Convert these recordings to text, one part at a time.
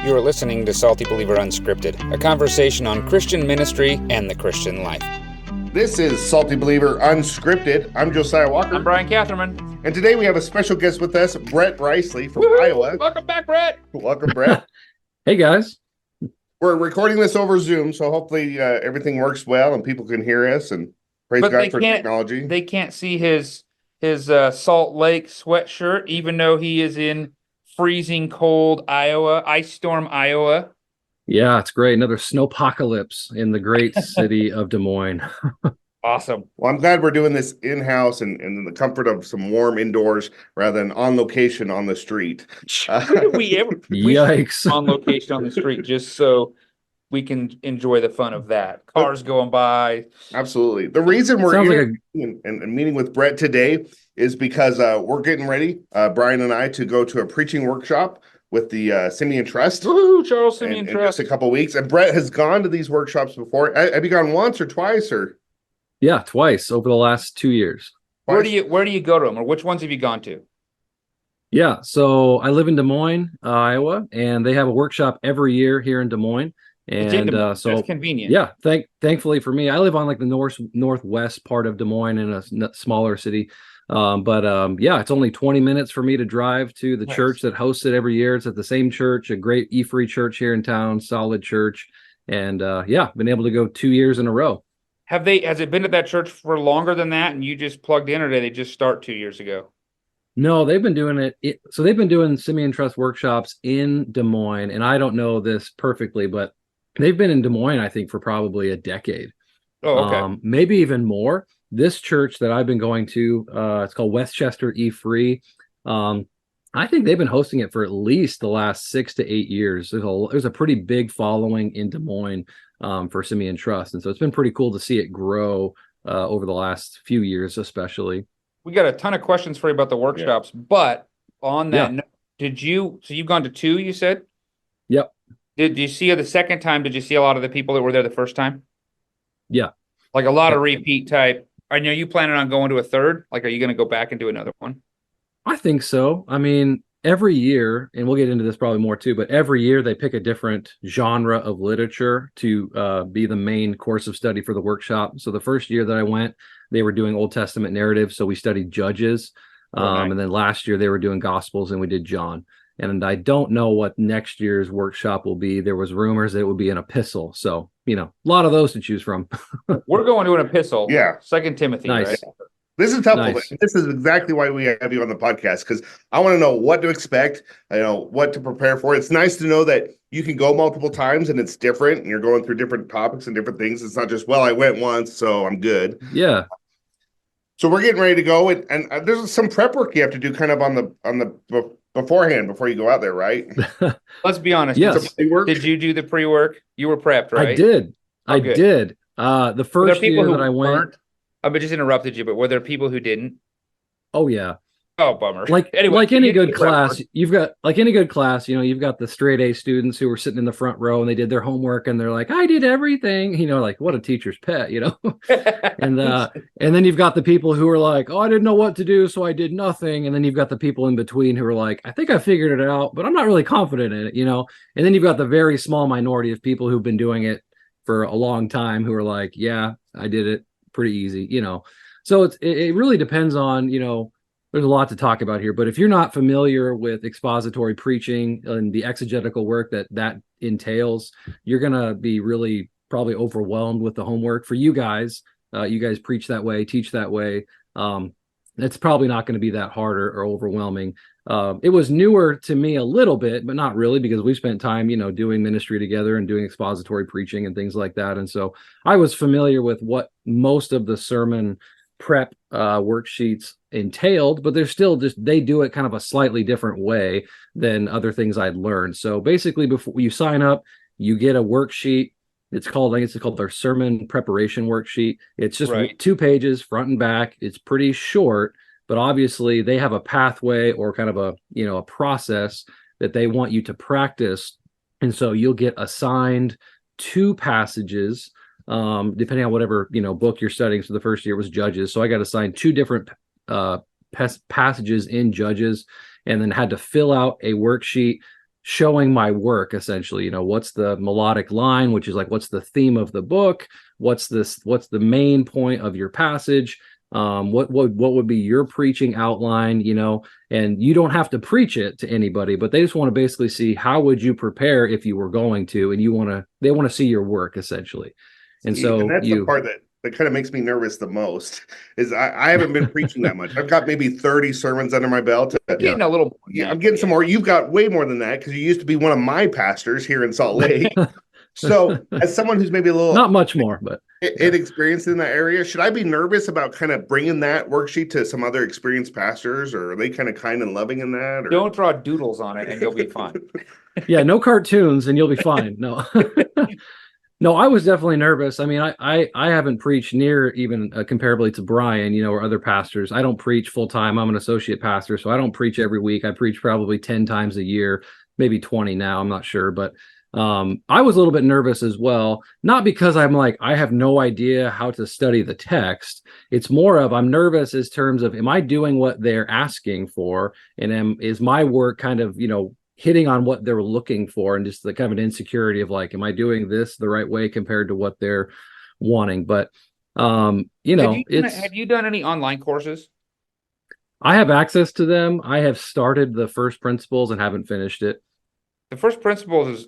You are listening to Salty Believer Unscripted, a conversation on Christian ministry and the Christian life. This is Salty Believer Unscripted. I'm Josiah Walker. I'm Bryan Catherman. And today we have a special guest with us, Brett Ricley from Iowa. Welcome back, Brett. Welcome, Brett. Hey, guys. We're recording this over Zoom, so hopefully everything works well and people can hear us. And praise God for technology. They can't see his Salt Lake sweatshirt, even though he is in freezing cold Iowa, ice storm Iowa. Yeah, it's great. Another snowpocalypse in the great city of Des Moines. Awesome. Well, I'm glad we're doing this in-house and in the comfort of some warm indoors rather than on location on the street. We Yikes. on location on the street just so we can enjoy the fun of that. Cars going by. Absolutely. The reason we're here and meeting with Brett today is because we're getting ready, Bryan and I, to go to a preaching workshop with the Simeon Trust. Woo, Charles Simeon Trust. In just a couple of weeks. And Brett has gone to these workshops before. Have you gone once or twice? Or Yeah, twice over the last 2 years. Where do you go to them, or which ones have you gone to? Yeah, so I live in Des Moines, Iowa, and they have a workshop every year here in Des Moines. And so that's convenient. Yeah, thankfully for me, I live on like the northwest part of Des Moines in a smaller city. Yeah, it's only 20 minutes for me to drive to the church that hosts it every year. It's at the same church, a great E-Free church here in town, solid church. And been able to go 2 years in a row. Has it been at that church for longer than that, and you just plugged in, or did they just start 2 years ago? No, they've been doing it. So they've been doing Simeon Trust workshops in Des Moines, and I don't know this perfectly, but they've been in Des Moines, I think, for probably a decade. Oh, okay. Maybe even more. This church that I've been going to, it's called Westchester E-Free. I think they've been hosting it for at least the last 6 to 8 years. There's a pretty big following in Des Moines for Simeon Trust. And so it's been pretty cool to see it grow over the last few years, especially. We got a ton of questions for you about the workshops, but on that note, you've gone to 2, you said? Yep. Did you see the second time? Did you see a lot of the people that were there the first time? Yeah. Like a lot of repeat type. Are you planning on going to a third? Like, are you going to go back and do another one? I think so. I mean, every year, and we'll get into this probably more too, but every year they pick a different genre of literature to be the main course of study for the workshop. So the first year that I went, they were doing Old Testament narrative. So we studied Judges. And then last year they were doing Gospels and we did John. And I don't know what next year's workshop will be. There was rumors that it would be an epistle. So, a lot of those to choose from. We're going to an epistle. Yeah. 2 Timothy. Nice. Right? This is helpful. Nice. This is exactly why we have you on the podcast, because I want to know what to expect, what to prepare for. It's nice to know that you can go multiple times and it's different and you're going through different topics and different things. It's not just, well, I went once, so I'm good. Yeah. So we're getting ready to go, and there's some prep work you have to do kind of on the beforehand before you go out there, right? Let's be honest. Yes. Did you do the pre-work? You were prepped, right? I did. Oh, I did. The first year that I went. I just interrupted you, but were there people who didn't? Oh yeah. Oh, bummer. Anyway, like any good class, you've got you've got the straight A students who were sitting in the front row and they did their homework and they're like, I did everything, like what a teacher's pet, and then you've got the people who are like, oh, I didn't know what to do, so I did nothing. And then you've got the people in between who are like, I think I figured it out, but I'm not really confident in it, and then you've got the very small minority of people who've been doing it for a long time who are like, yeah, I did it pretty easy, so it really depends on, there's a lot to talk about here, but if you're not familiar with expository preaching and the exegetical work that entails, you're going to be really probably overwhelmed with the homework. For you guys preach that way, teach that way. It's probably not going to be that hard or overwhelming. It was newer to me a little bit, but not really, because we spent time, doing ministry together and doing expository preaching and things like that. And so I was familiar with what most of the sermon prep worksheets entailed, but they're still they do it kind of a slightly different way than other things I'd learned. So basically, before you sign up, you get a worksheet. It's called their sermon preparation worksheet. It's just 2 pages, front and back. It's pretty short, but obviously they have a pathway or kind of a process that they want you to practice. And so you'll get assigned 2 passages, depending on whatever, book you're studying. So the first year was Judges. So I got assigned 2 different passages in Judges, and then had to fill out a worksheet showing my work essentially. What's the melodic line, which is like, what's the theme of the book? What's the main point of your passage? What would be your preaching outline? And you don't have to preach it to anybody, but they just want to basically see how would you prepare if you were going to, and they want to see your work essentially. And so that's the part that kind of makes me nervous the most is I haven't been preaching that much. I've got maybe 30 sermons under my belt. Getting a little, I'm getting some more. You've got way more than that because you used to be one of my pastors here in Salt Lake. So as someone who's maybe a little not much more, but inexperienced in that area, should I be nervous about kind of bringing that worksheet to some other experienced pastors, or are they kind and loving in that? Or? Don't draw doodles on it and you'll be fine. Yeah, no cartoons and you'll be fine. No. No, I was definitely nervous. I mean, I haven't preached near even comparably to Bryan, or other pastors. I don't preach full time. I'm an associate pastor, so I don't preach every week. I preach probably 10 times a year, maybe 20 now. I'm not sure, but I was a little bit nervous as well. Not because I'm like, I have no idea how to study the text. It's more of I'm nervous as terms of, am I doing what they're asking for? And is my work kind of, hitting on what they're looking for, and just the kind of an insecurity of like, am I doing this the right way compared to what they're wanting? But, have you done any online courses? I have access to them. I have started the first principles and haven't finished it. The first principles is,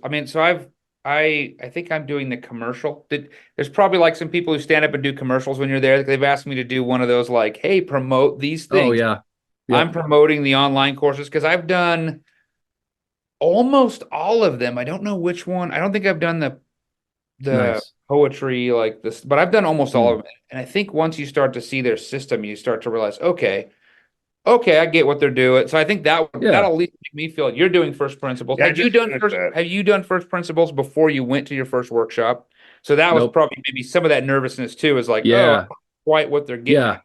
I think I'm doing the commercial. There's probably like some people who stand up and do commercials when you're there. They've asked me to do one of those, like, hey, promote these things. Oh yeah. Yep. I'm promoting the online courses because I've done almost all of them. I don't know which one. I don't think I've done the Nice. poetry like this, but I've done almost all of them. And I think once you start to see their system, you start to realize, okay, I get what they're doing. So I think that'll at least make me feel you're doing first principles. Yeah, have you done first principles before you went to your first workshop? So that was probably maybe some of that nervousness too, is like, quite what they're getting. Yeah.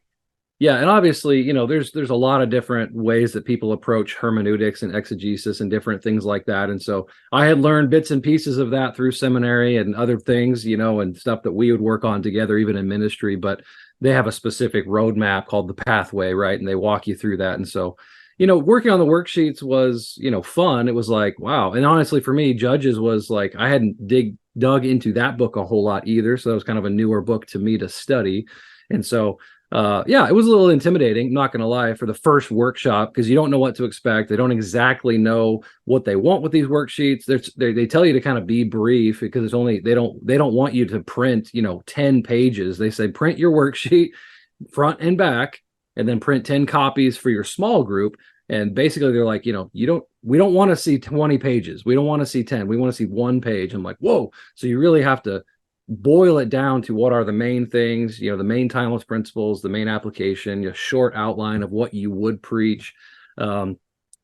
Yeah, and obviously, there's a lot of different ways that people approach hermeneutics and exegesis and different things like that. And so I had learned bits and pieces of that through seminary and other things, and stuff that we would work on together, even in ministry. But they have a specific roadmap called the pathway, right? And they walk you through that. And so, working on the worksheets was, fun. It was like, wow. And honestly, for me, Judges was like, I hadn't dug into that book a whole lot either. So that was kind of a newer book to me to study. And so it was a little intimidating, not going to lie, for the first workshop, because you don't know what to expect. They don't exactly know what they want with these worksheets. They tell you to kind of be brief, because it's only they don't want you to print 10 pages. They say print your worksheet front and back, and then print 10 copies for your small group. And basically they're like, we don't want to see 20 pages. We don't want to see 10. We want to see one page. I'm like, whoa. So you really have to boil it down to what are the main things, the main timeless principles, the main application, a short outline of what you would preach. So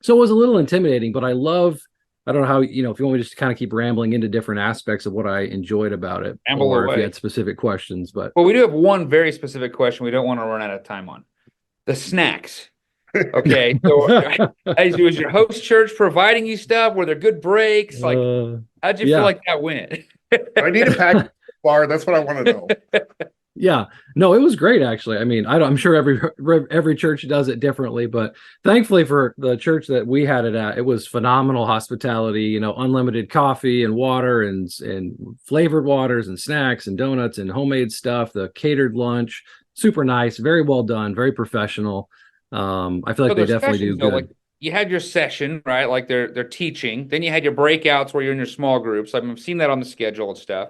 it was a little intimidating, but I don't know how, if you want me to just kind of keep rambling into different aspects of what I enjoyed about it, or if you had specific questions. But well, we do have one very specific question we don't want to run out of time on: the snacks. Okay, so was your host church providing you stuff? Were there good breaks? Like, how'd you feel like that went? I need a pack bar. That's what I want to know. Yeah, no, it was great actually. I mean, I'm sure every church does it differently, but thankfully for the church that we had it at, it was phenomenal hospitality. Unlimited coffee and water and flavored waters and snacks and donuts and homemade stuff. The catered lunch, super nice, very well done, very professional. I feel like they definitely do good. Like, you had your session, right? Like they're teaching. Then you had your breakouts where you're in your small groups. I've seen that on the schedule and stuff.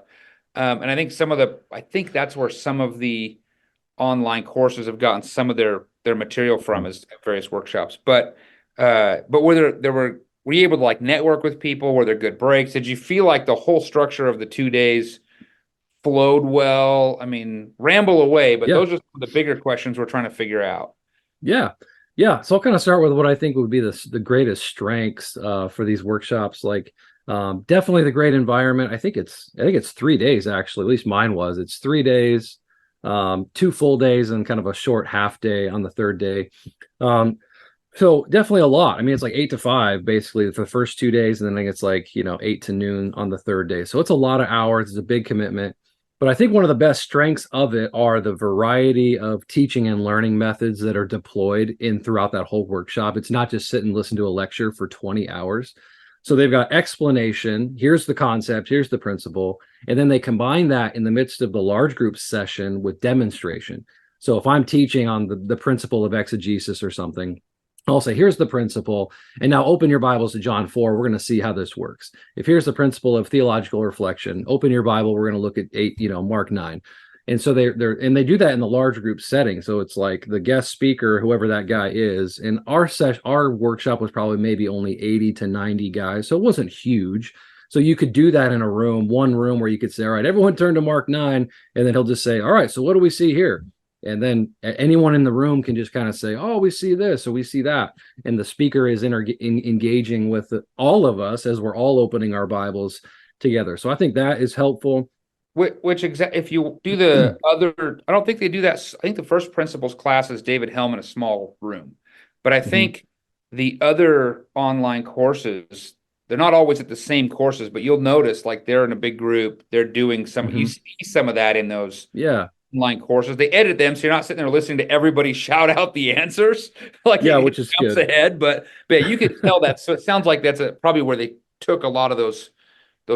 And I think that's where some of the online courses have gotten some of their material from, is various workshops. But were you able to like network with people? Were there good breaks? Did you feel like the whole structure of the 2 days flowed well? I mean, ramble away, but those are the bigger questions we're trying to figure out. Yeah. So I'll kind of start with what I think would be the greatest strengths for these workshops. Like, definitely the great environment. I think it's 3 days actually. At least mine was. It's 3 days, 2 full days, and kind of a short half day on the third day. So definitely a lot. I mean, it's like 8 to 5 basically for the first 2 days, and then I think it's like 8 to noon on the third day. So it's a lot of hours. It's a big commitment. But I think one of the best strengths of it are the variety of teaching and learning methods that are deployed throughout that whole workshop. It's not just sit and listen to a lecture for 20 hours. So they've got explanation, here's the concept, here's the principle, and then they combine that in the midst of the large group session with demonstration. So if I'm teaching on the principle of exegesis or something, I'll say, here's the principle, and now open your Bibles to John 4. We're going to see how this works. If here's the principle of theological reflection, open your Bible. We're going to look at Mark 9. And so they do that in the large group setting. So it's like the guest speaker, whoever that guy is. And our workshop was probably maybe only 80 to 90 guys. So it wasn't huge. So you could do that in a room, one room where you could say, all right, everyone turn to Mark 9. And then he'll just say, all right, so what do we see here? And then anyone in the room can just kind of say, oh, we see this or we see that. And the speaker is engaging with all of us as we're all opening our Bibles together. So I think that is helpful. If you do the other, I don't think they do that. I think the first principles class is David Helm in a small room. But I think the other online courses, they're not always at the same courses, but you'll notice like they're in a big group. They're doing you see some of that in those. Yeah. Online courses. They edit them, so you're not sitting there listening to everybody shout out the answers. Which is jumps good. ahead, but you can tell that. So it sounds like that's probably where they took a lot of those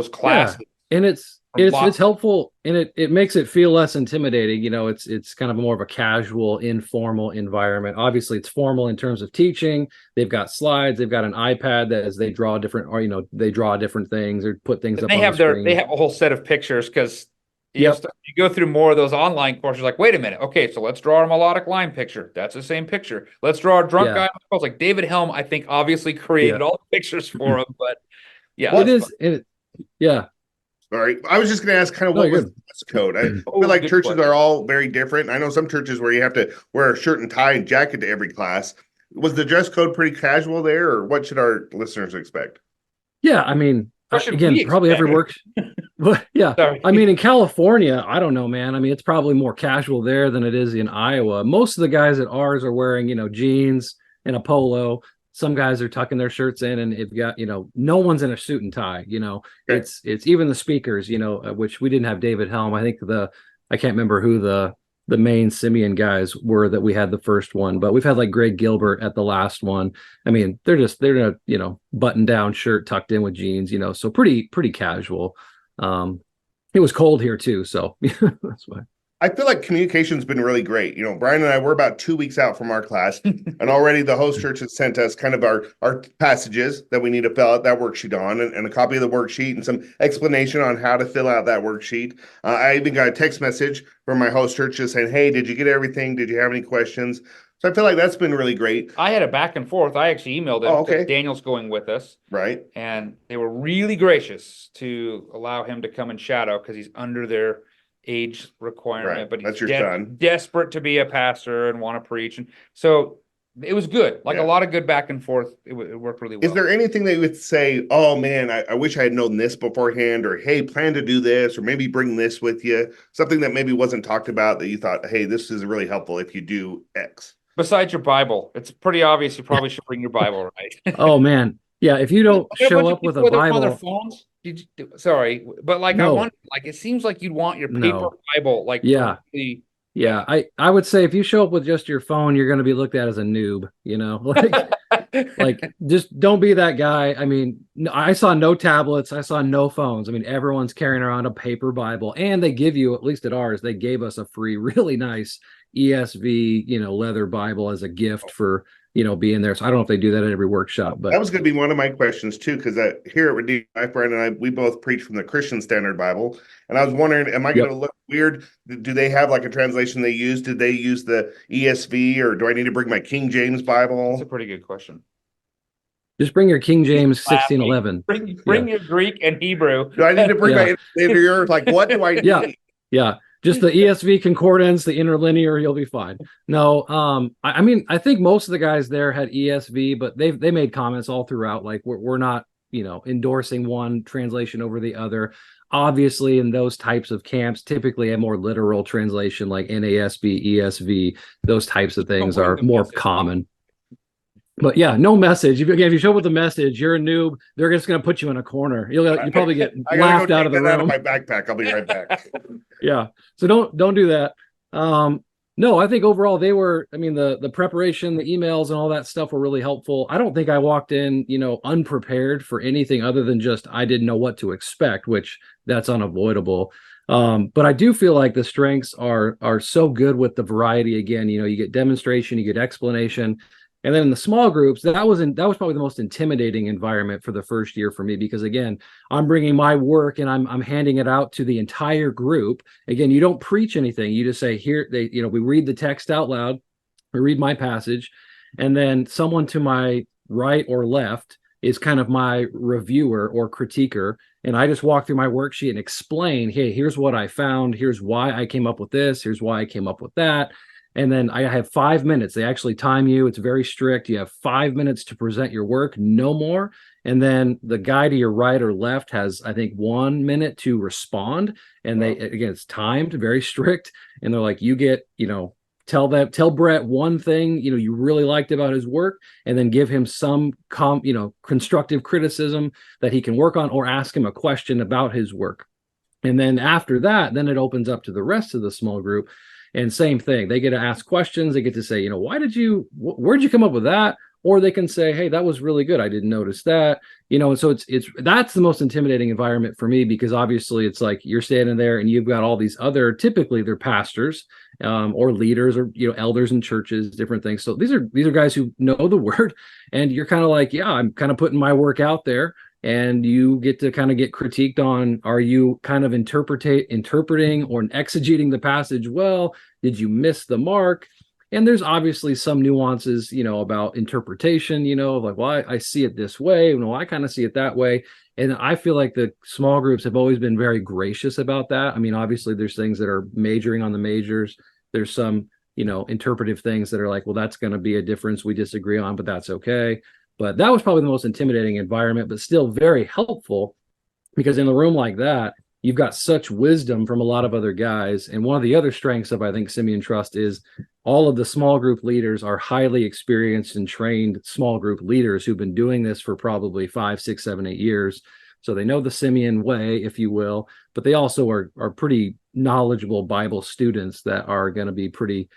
classes. Yeah. And it's helpful, and it makes it feel less intimidating. It's kind of more of a casual, informal environment. Obviously, it's formal in terms of teaching. They've got slides. They've got an iPad that as they draw different, they draw different things or put things up on the screen. They have a whole set of pictures because. You go through more of those online courses, like, wait a minute, okay, so let's draw a melodic line picture. That's the same picture. Let's draw a drunk guy. Like David Helm, I think, obviously created all the pictures for him, but it is. Yeah. All right. I was just going to ask kind of what was the dress code. I feel like churches are all very different. I know some churches where you have to wear a shirt and tie and jacket to every class. Was the dress code pretty casual there, or what should our listeners expect? Yeah, I mean, again, probably every work. Yeah. Sorry. I mean, in California, I don't know, man. I mean, it's probably more casual there than it is in Iowa. Most of the guys at ours are wearing, jeans and a polo. Some guys are tucking their shirts in, and it's got, no one's in a suit and tie. Okay. It's even the speakers, which we didn't have David Helm. I think I can't remember who the main Simeon guys were that we had the first one, but we've had like Greg Gilbert at the last one. I mean, they're in a, button down shirt tucked in with jeans, so pretty casual. It was cold here too, so that's why. I feel like communication's been really great. Bryan and I, we're about 2 weeks out from our class, and already the host church has sent us kind of our passages that we need to fill out that worksheet on, and a copy of the worksheet and some explanation on how to fill out that worksheet. I even got a text message from my host church just saying, hey, did you get everything? Did you have any questions? So I feel like that's been really great. I had a back and forth. I actually emailed them because Daniel's going with us. Right. And they were really gracious to allow him to come and shadow because he's under their age requirement. Right. But that's he's your son. Desperate to be a pastor and want to preach. And so it was good. A lot of good back and forth. It worked really well. Is there anything that you would say, oh man, I wish I had known this beforehand, or hey, plan to do this, or maybe bring this with you? Something that maybe wasn't talked about that you thought, hey, this is really helpful if you do X. Besides your Bible, it's pretty obvious you probably should bring your Bible, right? Oh man, yeah. If you don't show up with a Bible on their phones, sorry, but no. I wonder, it seems like you'd want your paper Bible, Yeah, I would say if you show up with just your phone, you're going to be looked at as a noob. Just don't be that guy. I mean, I saw no tablets, I saw no phones. I mean, everyone's carrying around a paper Bible, and they give you, at least at ours, they gave us a free, really nice ESV, leather Bible as a gift for, being there. So I don't know if they do that at every workshop, but that was going to be one of my questions too, because here at Redeemed Life, Bryan and I, we both preach from the Christian Standard Bible, and I was wondering, am I going to look weird? Do they have like a translation they use? Did they use the ESV, or do I need to bring my King James Bible? That's a pretty good question. Just bring your King James 1611. Bring your Greek and Hebrew. Do I need to bring my interlinear? What do I need? Yeah. Just the ESV concordance, the interlinear, you'll be fine. No, I mean, I think most of the guys there had ESV, but they made comments all throughout, like we're not, endorsing one translation over the other. Obviously, in those types of camps, typically a more literal translation like NASB, ESV, those types of things are more common. But yeah, no message. If you show up with a message, you're a noob. They're just going to put you in a corner. You probably get laughed out of the room. Out of my backpack. I'll be right back. Yeah. So don't do that. No, I think overall they were, I mean, the preparation, the emails and all that stuff were really helpful. I don't think I walked in, unprepared for anything other than just I didn't know what to expect, which that's unavoidable. But I do feel like the strengths are so good with the variety. Again, you get demonstration, you get explanation. And then in the small groups, that was probably the most intimidating environment for the first year for me, because again, I'm bringing my work and I'm handing it out to the entire group. Again, you don't preach anything. You just say, here, we read the text out loud, we read my passage, and then someone to my right or left is kind of my reviewer or critiquer. And I just walk through my worksheet and explain, hey, here's what I found, here's why I came up with this, here's why I came up with that. And then I have 5 minutes. They actually time you. It's very strict. You have 5 minutes to present your work, no more. And then the guy to your right or left has, I think, 1 minute to respond. And again, it's timed, very strict. And they're like, you get, tell Brett one thing, you really liked about his work, and then give him some constructive criticism that he can work on, or ask him a question about his work. And then after that, then it opens up to the rest of the small group. And same thing, they get to ask questions. They get to say, where'd you come up with that? Or they can say, hey, that was really good, I didn't notice that. And so that's the most intimidating environment for me, because obviously it's like you're standing there and you've got all these other, typically they're pastors or leaders or elders in churches, different things. So these are guys who know the word, and you're kind of like, yeah, I'm kind of putting my work out there. And you get to kind of get critiqued on, are you kind of interpreting or exegeting the passage well? Did you miss the mark? And there's obviously some nuances, about interpretation, like, well, I see it this way. I kind of see it that way. And I feel like the small groups have always been very gracious about that. I mean, obviously there's things that are majoring on the majors. There's some, interpretive things that are like, well, that's going to be a difference we disagree on, but that's okay. But that was probably the most intimidating environment, but still very helpful, because in a room like that, you've got such wisdom from a lot of other guys. And one of the other strengths of, I think, Simeon Trust is all of the small group leaders are highly experienced and trained small group leaders who've been doing this for probably 5, 6, 7, 8 years. So they know the Simeon way, if you will, but they also are pretty knowledgeable Bible students that are going to be pretty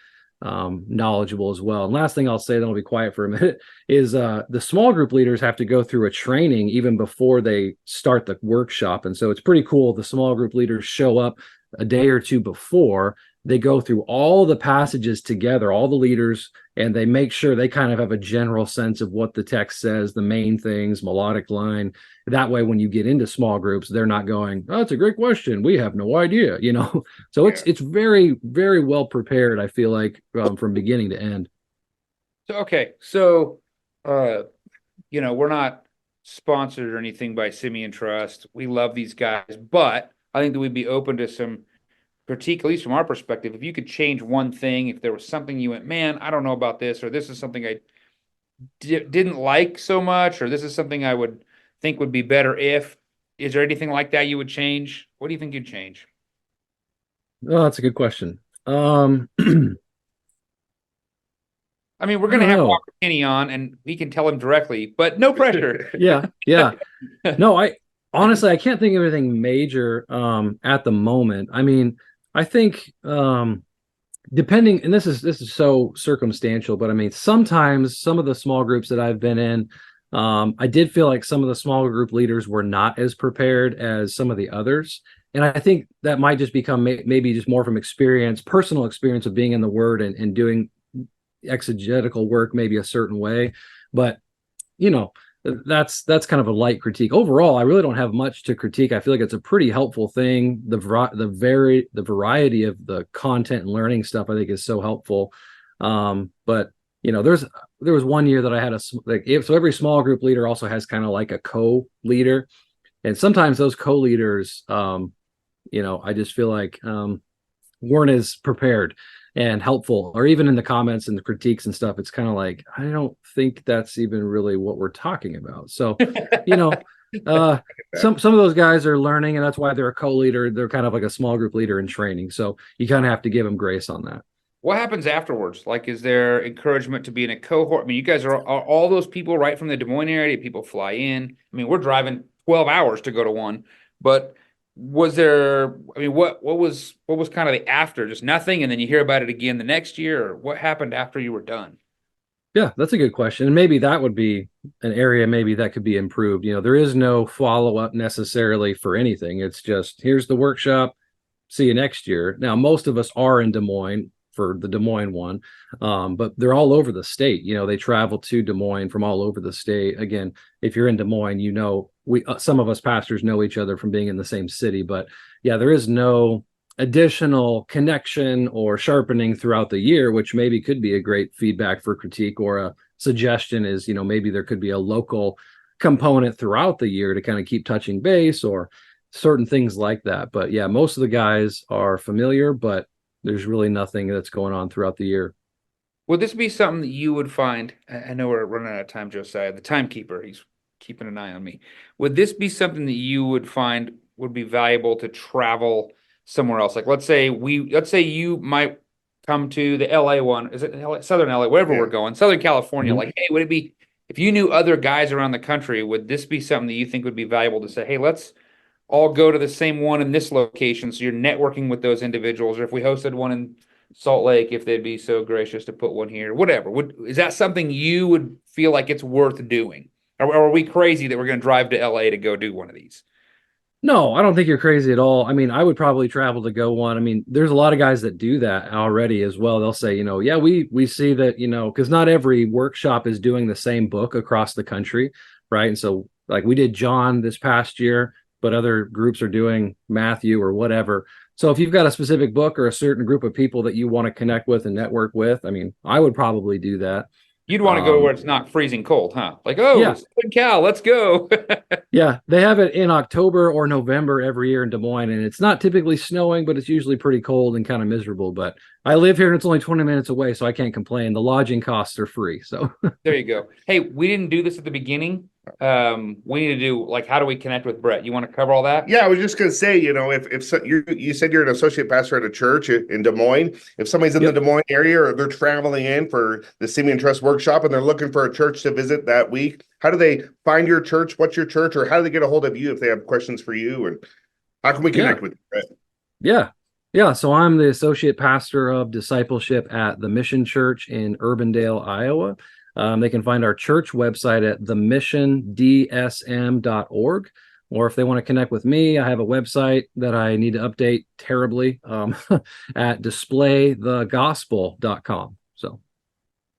knowledgeable as well. And last thing I'll say, then I'll be quiet for a minute, is the small group leaders have to go through a training even before they start the workshop. And so it's pretty cool. The small group leaders show up a day or two before. They go through all the passages together, all the leaders, and they make sure they kind of have a general sense of what the text says, the main things, melodic line. That way, when you get into small groups, they're not going, oh, that's a great question, we have no idea, So it's very, very well prepared, I feel like, from beginning to end. So we're not sponsored or anything by Simeon Trust. We love these guys, but I think that we'd be open to some critique, at least from our perspective. If you could change one thing, if there was something you went, man, I don't know about this, or this is something I didn't like so much, or this is something I would think would be better if, is there anything like that you would change? What do you think you'd change? Oh, that's a good question. I mean, we're going to have Dr. Kenny on, and we can tell him directly, but no pressure. Yeah. No, I can't think of anything major at the moment. I mean, I think depending, and this is so circumstantial, but I mean, sometimes some of the small groups that I've been in, I did feel like some of the small group leaders were not as prepared as some of the others. And I think that might just become maybe just more from experience, personal experience of being in the Word and doing exegetical work maybe a certain way. But that's kind of a light critique. Overall, I really don't have much to critique. I feel like it's a pretty helpful thing. The variety of the content and learning stuff, I think, is so helpful. But there was one year that I had so every small group leader also has kind of like a co-leader, and sometimes those co-leaders, I just feel like weren't as prepared and helpful, or even in the comments and the critiques and stuff, it's kind of like, I don't think that's even really what we're talking about. So, some of those guys are learning, and that's why they're a co-leader. They're kind of like a small group leader in training. So you kind of have to give them grace on that. What happens afterwards? Like, is there encouragement to be in a cohort? I mean, you guys are all those people right from the Des Moines area. People fly in. I mean, we're driving 12 hours to go to one, but was there, I mean, what was kind of the after? Just nothing, and then you hear about it again the next year, or what happened after you were done? Yeah, that's a good question. And maybe that would be an area maybe that could be improved. There is no follow-up necessarily for anything. It's just, here's the workshop, see you next year. Now, most of us are in Des Moines for the Des Moines one, but they're all over the state. They travel to Des Moines from all over the state. Again, if you're in Des Moines, we some of us pastors know each other from being in the same city. But yeah, there is no additional connection or sharpening throughout the year, which maybe could be a great feedback for critique, or a suggestion is, maybe there could be a local component throughout the year to kind of keep touching base or certain things like that. But yeah, most of the guys are familiar, but there's really nothing that's going on throughout the year. Would this be something that you would find? I know we're running out of time, Josiah, the timekeeper, he's keeping an eye on me. Would this be something that you would find would be valuable to travel somewhere else? Like, let's say you might come to the LA one. Is it LA, Southern LA, wherever we're going, Southern California? Like, hey, would it be, if you knew other guys around the country, would this be something that you think would be valuable to say, hey, let's all go to the same one in this location, so you're networking with those individuals? Or if we hosted one in Salt Lake, if they'd be so gracious to put one here, whatever. Is that something you would feel like it's worth doing? Or are we crazy that we're going to drive to LA to go do one of these? No, I don't think you're crazy at all. I mean, I would probably travel to go one. I mean, there's a lot of guys that do that already as well. They'll say, yeah, we see that, because not every workshop is doing the same book across the country, right? And so, like, we did John this past year, but other groups are doing Matthew or whatever. So if you've got a specific book or a certain group of people that you want to connect with and network with, I mean, I would probably do that. You'd want to go where it's not freezing cold, huh? Like, yeah. Southern Cal, let's go. Yeah, they have it in October or November every year in Des Moines, and it's not typically snowing, but it's usually pretty cold and kind of miserable. But I live here and it's only 20 minutes away, so I can't complain. The lodging costs are free. So there you go. Hey, we didn't do this at the beginning. We need to do, like, how do we connect with Brett? You want to cover all that? Yeah, I was just going to say, you said you're an associate pastor at a church in Des Moines. If somebody's in the Des Moines area, or they're traveling in for the Simeon Trust workshop and they're looking for a church to visit that week, how do they find your church? What's your church? Or how do they get a hold of you if they have questions for you? And how can we connect with you, Brett? Yeah. So I'm the associate pastor of discipleship at the Mission Church in Urbandale, Iowa. They can find our church website at themissiondsm.org. Or if they want to connect with me, I have a website that I need to update terribly at displaythegospel.com. So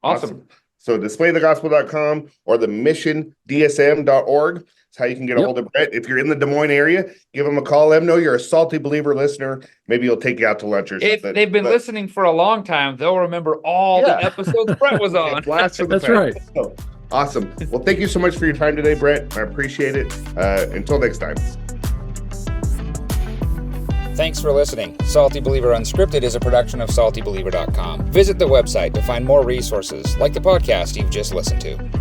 awesome. So displaythegospel.com or themissiondsm.org. That's how you can get a hold of Brett. If you're in the Des Moines area, give him a call. Let him know you're a Salty Believer listener. Maybe he'll take you out to lunch or something. If they've been listening for a long time, they'll remember all the episodes Brett was on. That's right. So, awesome. Well, thank you so much for your time today, Brett. I appreciate it. Until next time. Thanks for listening. Salty Believer Unscripted is a production of SaltyBeliever.com. Visit the website to find more resources like the podcast you've just listened to.